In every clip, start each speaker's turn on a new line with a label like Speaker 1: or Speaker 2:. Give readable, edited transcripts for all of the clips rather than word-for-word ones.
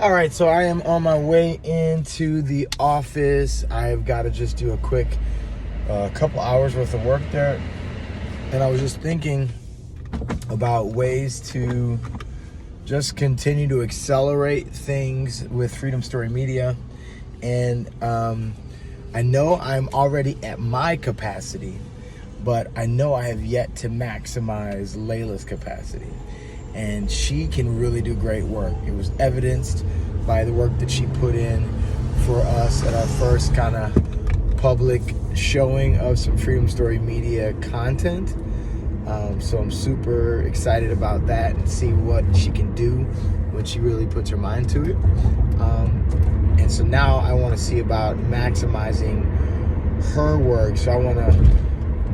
Speaker 1: All right, so I am on my way into the office. I've got to just do a quick couple hours worth of work there. And I was just thinking about ways to just continue to accelerate things with Freedom Story Media. And I know I'm already at my capacity, but I know I have yet to maximize Layla's capacity. And she can really do great work. It was evidenced by the work that she put in for us at our first kind of public showing of some Freedom Story Media content. So I'm super excited about that and see what she can do when she really puts her mind to it. And so now I want to see about maximizing her work. So I want to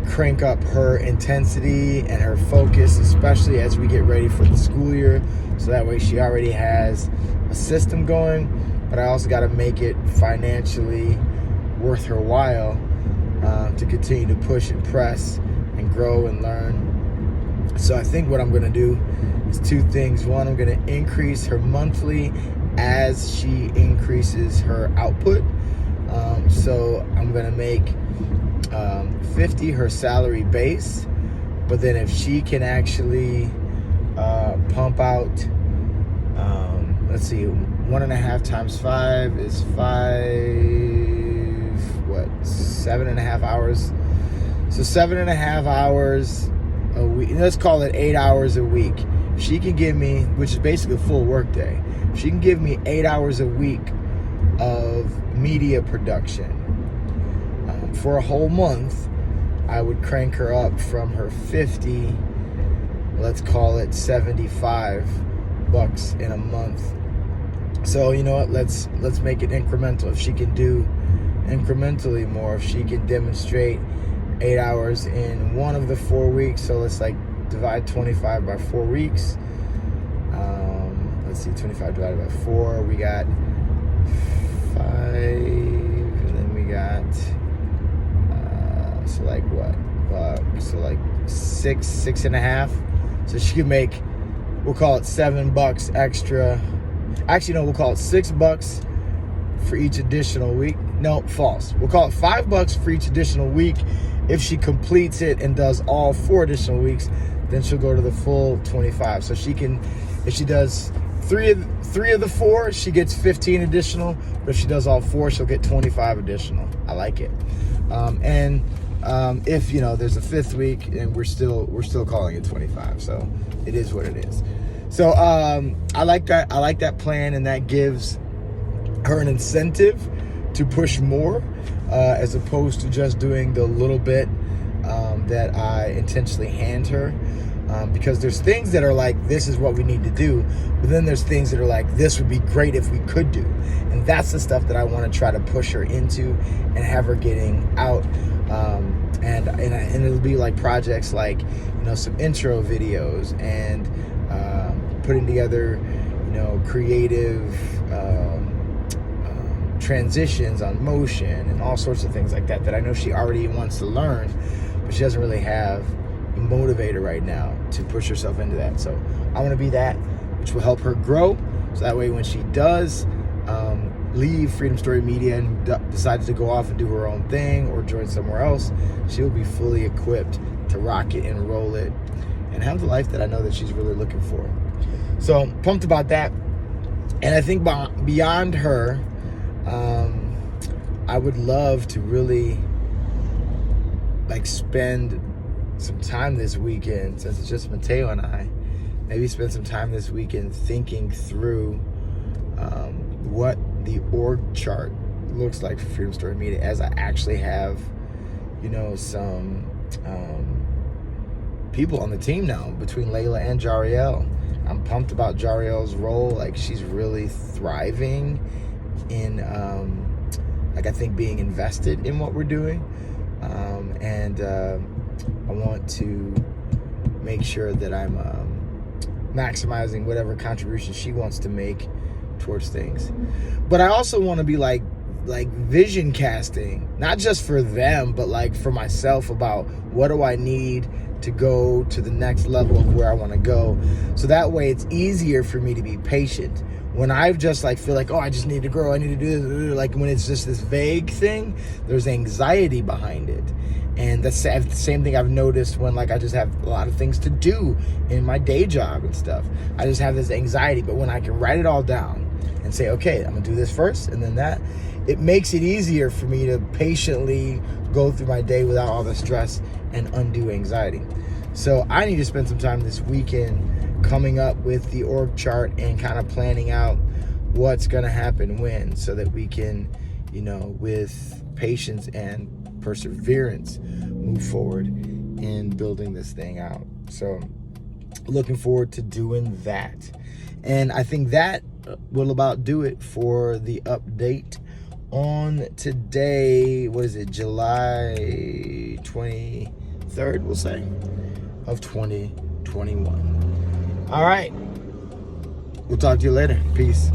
Speaker 1: crank up her intensity and her focus, especially as we get ready for the school year. So that way she already has a system going, but I also got to make it financially worth her while to continue to push and press and grow and learn. So I think what I'm going to do is two things. One, I'm going to increase her monthly as she increases her output. So I'm going to make 50 her salary base, but then if she can actually pump out, let's see, 1.5 times 5 is 7.5 hours. So 7.5 hours a week. Let's call it 8 hours a week. She can give me, which is basically a full work day. She can give me 8 hours a week of media production. For a whole month, I would crank her up from her 50, let's call it $75 in a month. So you know what, let's make it incremental. If she can do incrementally more, if she can demonstrate 8 hours in one of the 4 weeks, so let's divide 25 by 4 weeks. Let's see, 25 divided by 4, we got 5, and then we got six and a half. So she could make, we'll call it $7 extra. Actually, no, we'll call it $6 for each additional week. No, false. We'll call it $5 for each additional week. If she completes it and does all 4 additional weeks, then she'll go to the full 25. So she can, if she does three of the 4, she gets 15 additional. But if she does all 4, she'll get 25 additional. I like it. If there's a 5th week, and we're still calling it 25, so it is what it is. So I like that plan, and that gives her an incentive to push more, as opposed to just doing the little bit that I intentionally hand her. Because there's things that are like, this is what we need to do, but then there's things that are like, this would be great if we could do. And that's the stuff that I want to try to push her into and have her getting out. And it'll be like projects like, some intro videos and putting together, creative transitions on motion and all sorts of things like that I know she already wants to learn, but she doesn't really have a motivator right now to push herself into that. So I want to be that, which will help her grow. So that way when she does leave Freedom Story Media and decides to go off and do her own thing or join somewhere else, she'll be fully equipped to rock it and roll it and have the life that I know that she's really looking for. So I'm pumped about that. And I think beyond her, I would love to really spend some time this weekend, since it's just Mateo and I, maybe spend some time this weekend thinking through what the org chart looks like for Freedom Story Media, as I actually have, some people on the team now between Layla and Jariel. I'm pumped about Jariel's role. She's really thriving in, I think, being invested in what we're doing. And I want to make sure that I'm maximizing whatever contribution she wants to make towards things. But I also want to be like vision casting, not just for them, but for myself, about what do I need to go to the next level of where I want to go. So that way it's easier for me to be patient When I just like feel like, oh, I just need to grow, I need to do this, like when it's just this vague thing, there's anxiety behind it. And that's the same thing I've noticed when like I just have a lot of things to do in my day job and stuff. I just have this anxiety. But when I can write it all down and say, okay, I'm gonna do this first and then that, it makes it easier for me to patiently go through my day without all the stress and undue anxiety. So I need to spend some time this weekend coming up with the org chart and kind of planning out what's gonna happen when, so that we can, with patience and perseverance, move forward in building this thing out. So looking forward to doing that. And I think that will about do it for the update on today. What is it? July 23rd, we'll say, of 2021. All right. We'll talk to you later. Peace.